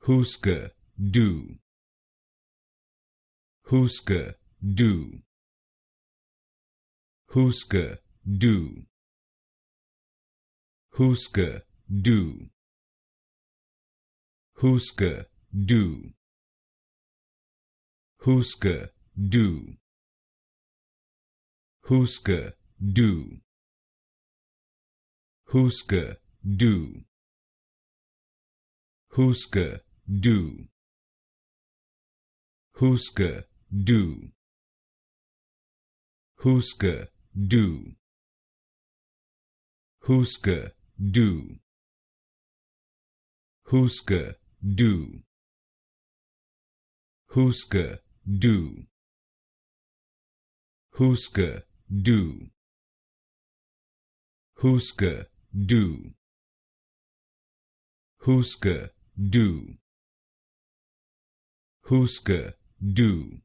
Husker, do. Husker, do. Husker, do. Husker, do. Husker, do. Husker, do. Husker, do. Husker, do. Husker, do. Husker, do. Husker, do. Husker, do. Husker, do. Husker, do. Husker, do. Husker, do. Husker, do. Husker, do.